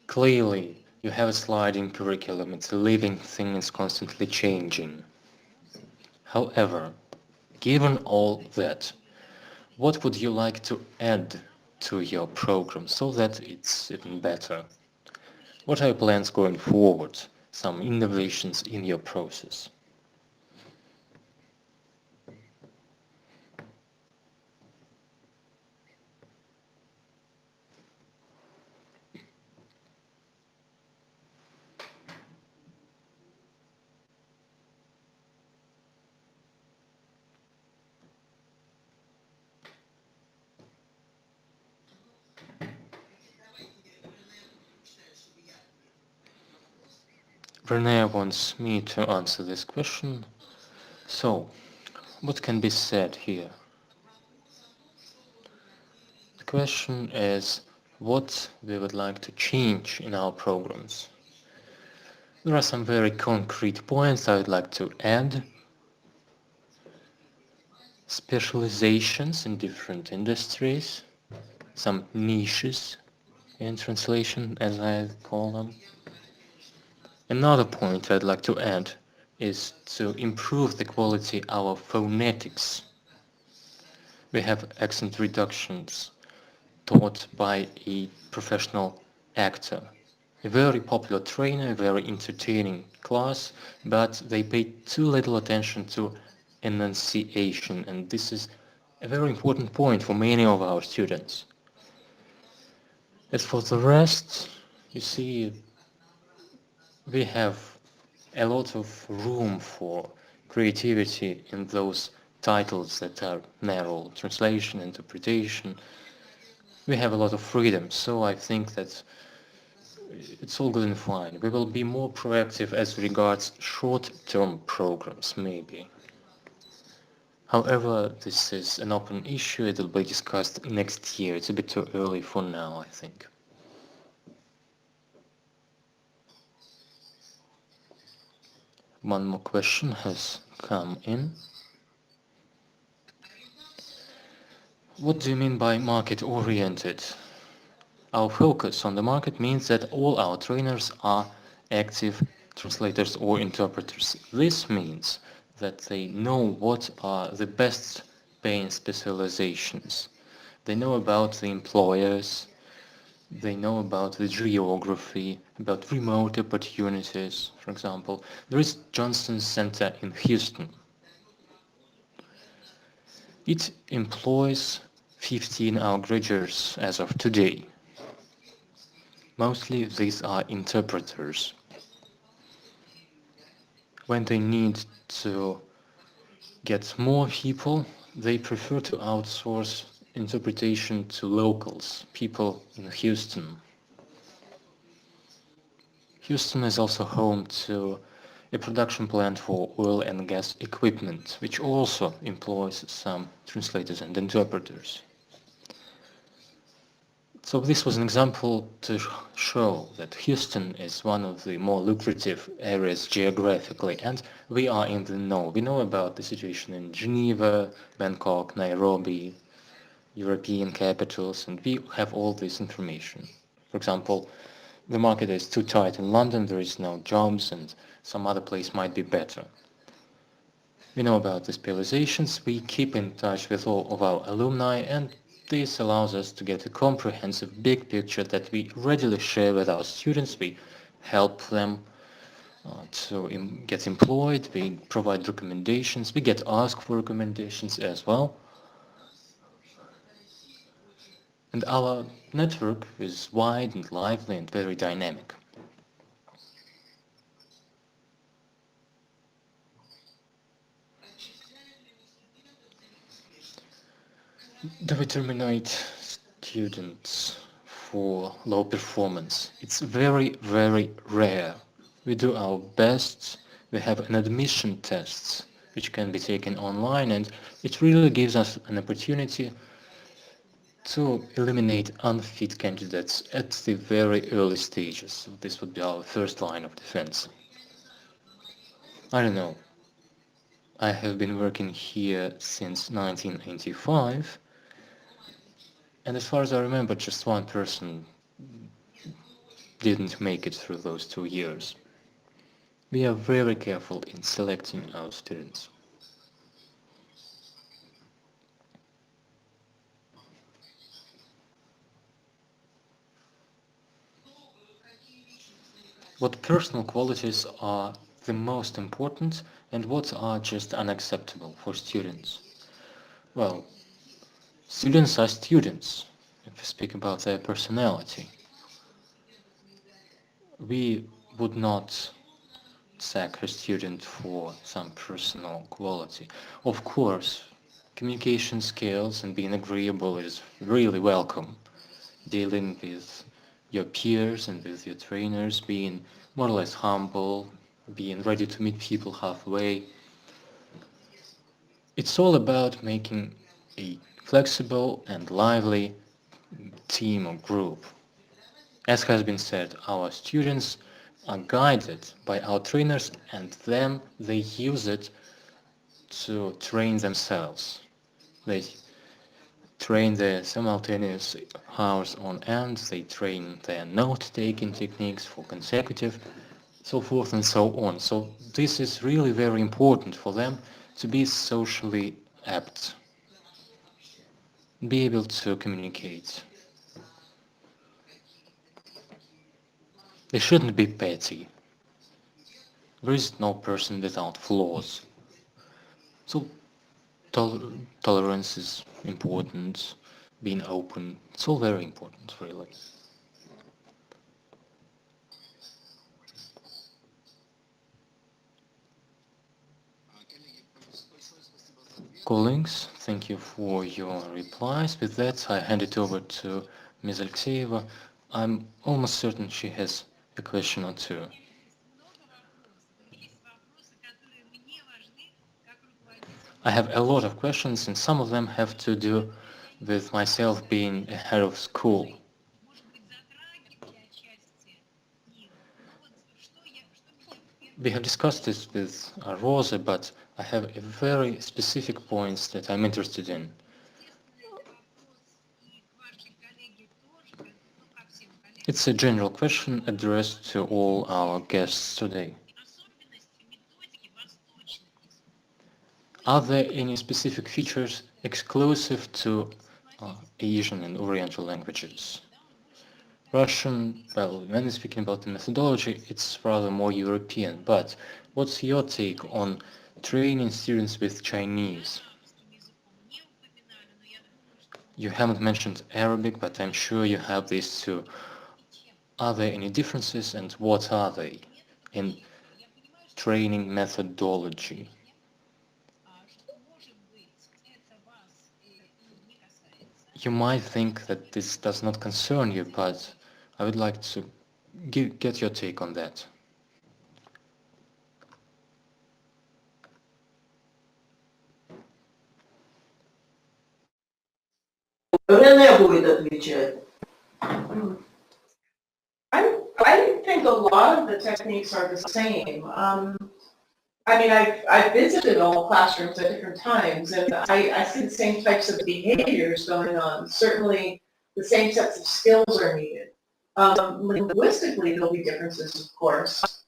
Clearly, you have a sliding curriculum, it's a living thing, it's constantly changing. However, given all that, what would you like to add to your program so that it's even better? What are your plans going forward? Some innovations in your process? Renée wants me to answer this question. So, what can be said here? The question is what we would like to change in our programs. There are some very concrete points I would like to add. Specializations in different industries, some niches in translation, as I call them. Another point I'd like to add is to improve the quality of our phonetics. We have accent reductions taught by a professional actor. A very popular trainer, a very entertaining class, but they pay too little attention to enunciation, and this is a very important point for many of our students. As for the rest, you see, we have a lot of room for creativity in those titles that are narrow, translation, interpretation. We have a lot of freedom, so I think that it's all good and fine. We will be more proactive as regards short-term programs, maybe. However, this is an open issue. It will be discussed next year. It's a bit too early for now, I think. One more question has come in. What do you mean by market-oriented? Our focus on the market means that all our trainers are active translators or interpreters. This means that they know what are the best paying specializations. They know about the employers, they know about the geography, about remote opportunities, for example. There is Johnson Center in Houston. It employs 15 outgraders as of today. Mostly these are interpreters. When they need to get more people, they prefer to outsource interpretation to locals, people in Houston. Houston is also home to a production plant for oil and gas equipment, which also employs some translators and interpreters. So this was an example to show that Houston is one of the more lucrative areas geographically, and we are in the know. We know about the situation in Geneva, Bangkok, Nairobi, European capitals, and we have all this information. For example, the market is too tight in London, there is no jobs, and some other place might be better. We know about the specializations, we keep in touch with all of our alumni, and this allows us to get a comprehensive big picture that we readily share with our students. We help them to get employed, we provide recommendations, we get asked for recommendations as well. And our network is wide and lively and very dynamic. Do we terminate students for low performance? It's very, very rare. We do our best. We have an admission tests which can be taken online, and it really gives us an opportunity to eliminate unfit candidates at the very early stages. So this would be our first line of defense. I don't know. I have been working here since 1985, and as far as I remember, just one person didn't make it through those 2 years. We are very careful in selecting our students. What personal qualities are the most important and what are just unacceptable for students? Well, students are students, if we speak about their personality. We would not sack a student for some personal quality. Of course, communication skills and being agreeable is really welcome. Dealing with your peers and with your trainers, being more or less humble, being ready to meet people halfway. It's all about making a flexible and lively team or group. As has been said, our students are guided by our trainers and then they use it to train themselves. They train their simultaneous hours on end, they train their note-taking techniques for consecutive, so forth and so on. So this is really very important for them to be socially apt, be able to communicate. They shouldn't be petty. There is no person without flaws. So tolerance is important, being open, it's all very important, really. Colleagues, thank you for your replies. With that, I hand it over to Ms. Alexeyeva. I'm almost certain she has a question or two. I have a lot of questions, and some of them have to do with myself being a head of school. We have discussed this with Rosa, but I have a very specific points that I'm interested in. It's a general question addressed to all our guests today. Are there any specific features exclusive to Asian and Oriental languages? Russian, well, when speaking about the methodology, it's rather more European, but what's your take on training students with Chinese? You haven't mentioned Arabic, but I'm sure you have these too. Are there any differences and what are they in training methodology? You might think that this does not concern you, but I would like to get your take on that. Renée будет отвечать. I think a lot of the techniques are the same. I mean, I've visited all classrooms at different times, and I see the same types of behaviors going on. Certainly, the same sets of skills are needed. Linguistically, there'll be differences, of course.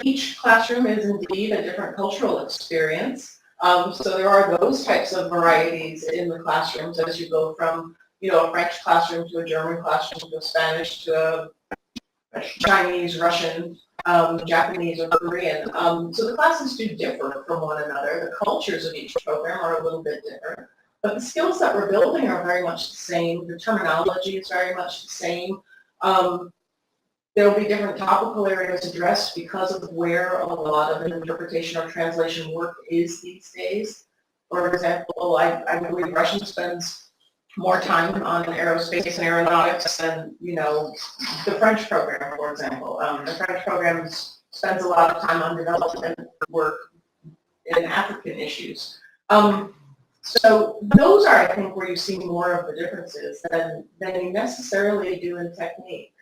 Each classroom is indeed a different cultural experience. So there are those types of varieties in the classrooms as you go from, a French classroom to a German classroom to a Spanish to a Chinese, Russian, Japanese, or Korean. So the classes do differ from one another. The cultures of each program are a little bit different. But the skills that we're building are very much the same. The terminology is very much the same. There will be different topical areas addressed because of where a lot of interpretation or translation work is these days. For example, I believe Russian spends more time on aerospace and aeronautics than, the French program, for example. The French program spends a lot of time on development work in African issues. So those are, I think, where you see more of the differences than you necessarily do in technique.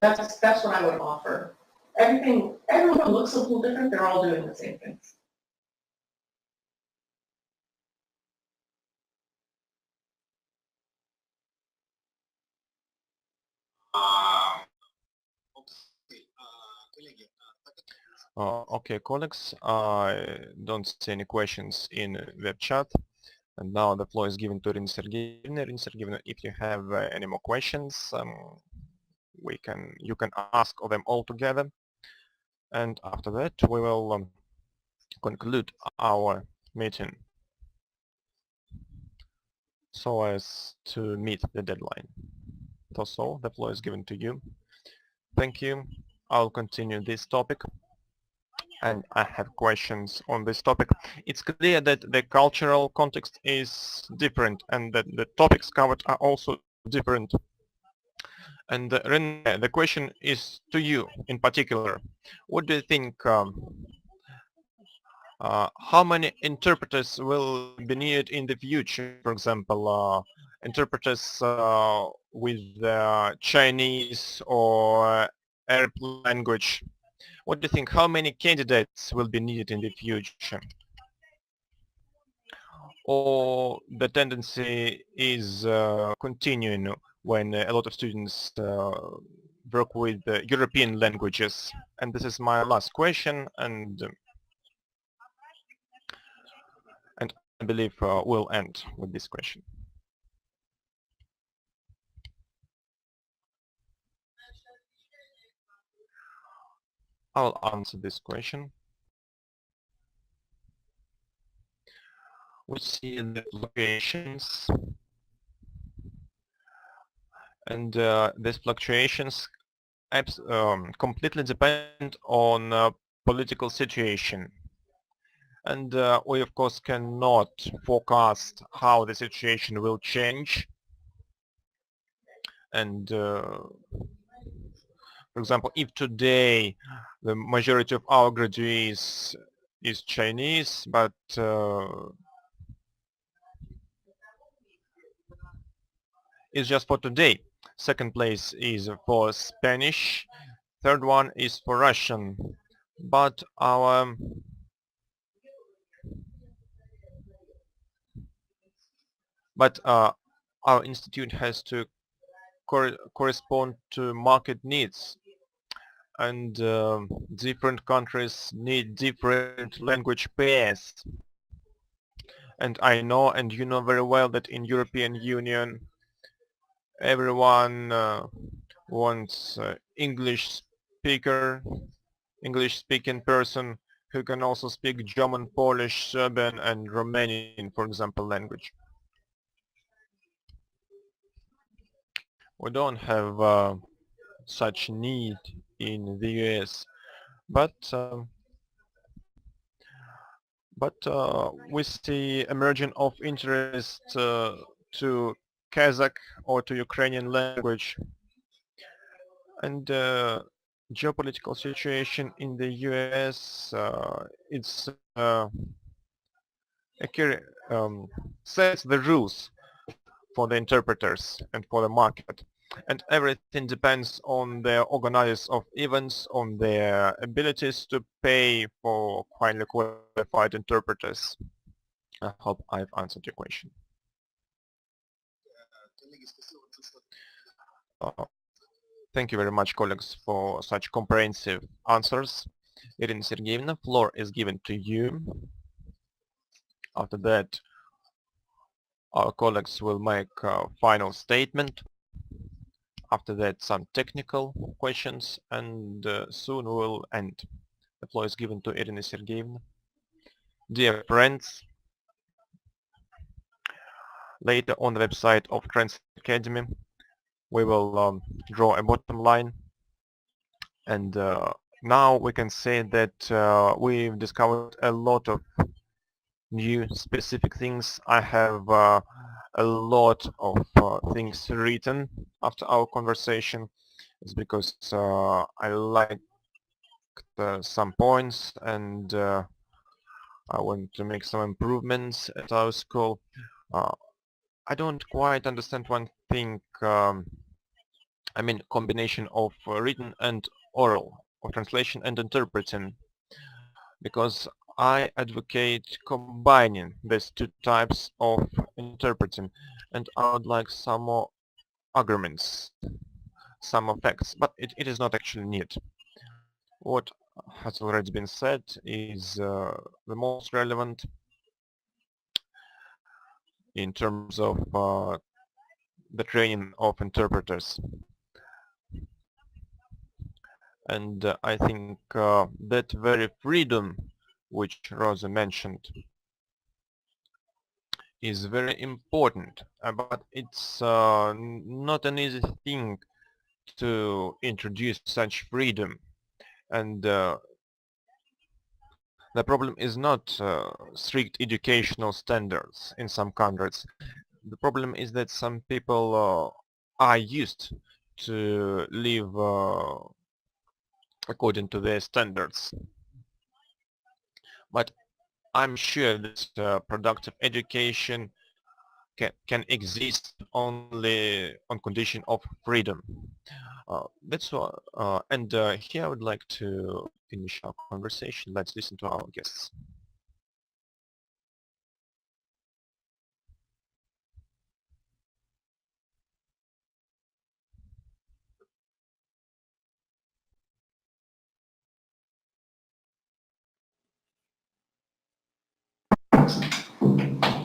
That's what I would offer. Everyone looks a little different. They're all doing the same things. Okay, colleagues, I don't see any questions in web chat. And now the floor is given to Irina Sergeyevna. Irina Sergeyevna, if you have any more questions, you can ask them all together. And after that, we will conclude our meeting so as to meet the deadline. So the floor is given to you. Thank you. I'll continue this topic. And I have questions on this topic. It's clear that the cultural context is different and that the topics covered are also different. And Renée, the question is to you in particular. What do you think, how many interpreters will be needed in the future? For example, interpreters with Chinese or Arab language. What do you think? How many candidates will be needed in the future? Or the tendency is continuing when a lot of students work with European languages? And this is my last question, and I believe we'll end with this question. I'll answer this question. We see the fluctuations, and these fluctuations completely depend on political situation. And we of course cannot forecast how the situation will change. And for example, if today the majority of our graduates is Chinese, but it's just for today. Second place is for Spanish, third one is for Russian. But our institute has to correspond to market needs, and different countries need different language pairs. And I know, and you know very well, that in European Union everyone wants English speaking person who can also speak German, Polish, Serbian and Romanian, for example, language. We don't have such need in the US, but we see emerging of interest to Kazakh or to Ukrainian language, and geopolitical situation in the US it's sets the rules for the interpreters and for the market, and everything depends on the organizers of events, on their abilities to pay for highly qualified interpreters. I hope I've answered your question. Thank you very much, colleagues, for such comprehensive answers. Irina Sergeyevna, floor is given to you. After that, our colleagues will make a final statement. After that, some technical questions, and soon we'll end. The floor is given to Irina Sergeyevna. Dear friends, later on the website of Translate Academy, we will draw a bottom line, and now we can say that we've discovered a lot of new specific things. I have a lot of things written after our conversation. It's because I liked some points, and I want to make some improvements at our school. I don't quite understand one thing, I mean combination of written and oral, or translation and interpreting, because I advocate combining these two types of interpreting, and I would like some more arguments, some more facts, but it is not actually needed. What has already been said is the most relevant in terms of the training of interpreters. And I think that very freedom which Rosa mentioned is very important, but it's not an easy thing to introduce such freedom. And the problem is not strict educational standards in some countries. The problem is that some people are used to live according to their standards. But I'm sure that productive education can exist only on condition of freedom. That's what, and here I would like to finish our conversation. Let's listen to our guests.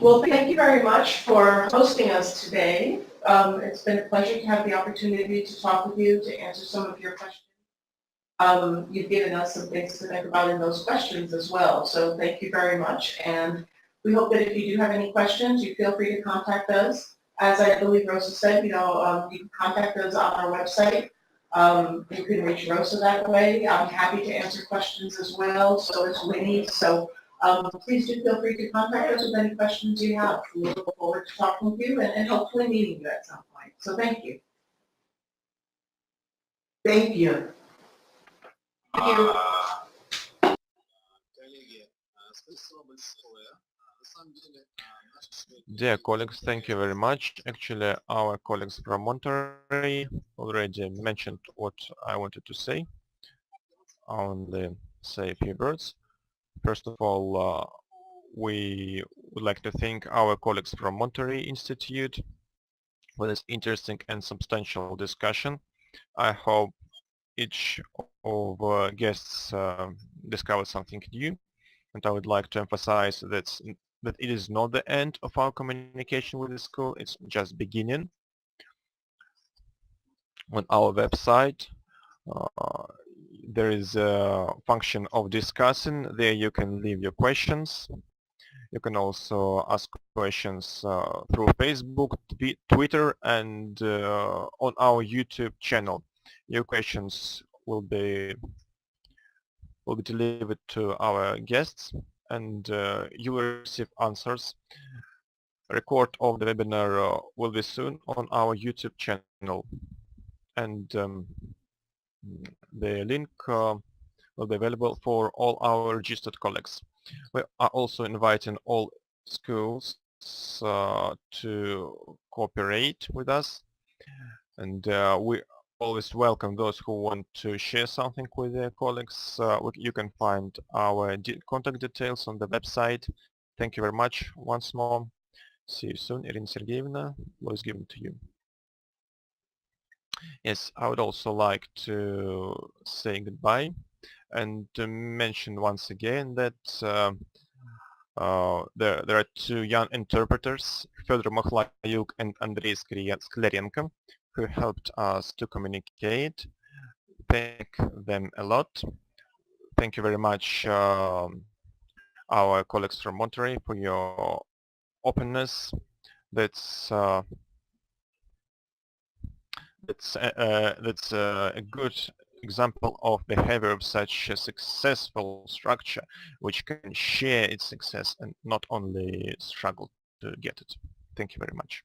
Well, thank you very much for hosting us today. It's been a pleasure to have the opportunity to talk with you, to answer some of your questions. You've given us some things to think about in those questions as well, so thank you very much. And we hope that if you do have any questions, you feel free to contact us. As I believe Rosa said, you can contact us on our website. You can reach Rosa that way. I'm happy to answer questions as well, so is Winnie. So please do feel free to contact us with any questions you have. We look forward to talking with you and hopefully meeting you at some point. So thank you. Thank you. Thank you. Dear colleagues, thank you very much. Actually, our colleagues from Monterey already mentioned what I wanted to say. I'll only say a few words. First of all, we would like to thank our colleagues from Monterey Institute for this interesting and substantial discussion. I hope each of guests discovered something new, and I would like to emphasize that it is not the end of our communication with the school, it's just beginning. On our website there is a function of discussing. There you can leave your questions. You can also ask questions through Facebook, Twitter, and on our YouTube channel. Your questions will be delivered to our guests, and you will receive answers. A record of the webinar will be soon on our YouTube channel, and the link will be available for all our registered colleagues. We are also inviting all schools to cooperate with us, and we always welcome those who want to share something with their colleagues. You can find our contact details on the website. Thank you very much once more. See you soon. Irina Sergeyevna, floor is given to you. Yes, I would also like to say goodbye and to mention once again that there are two young interpreters, Fedor Makhlayuk and Andrei Sklerenko, who helped us to communicate. Thank them a lot. Thank you very much, our colleagues from Monterey, for your openness. That's a good example of behavior of such a successful structure, which can share its success and not only struggle to get it. Thank you very much.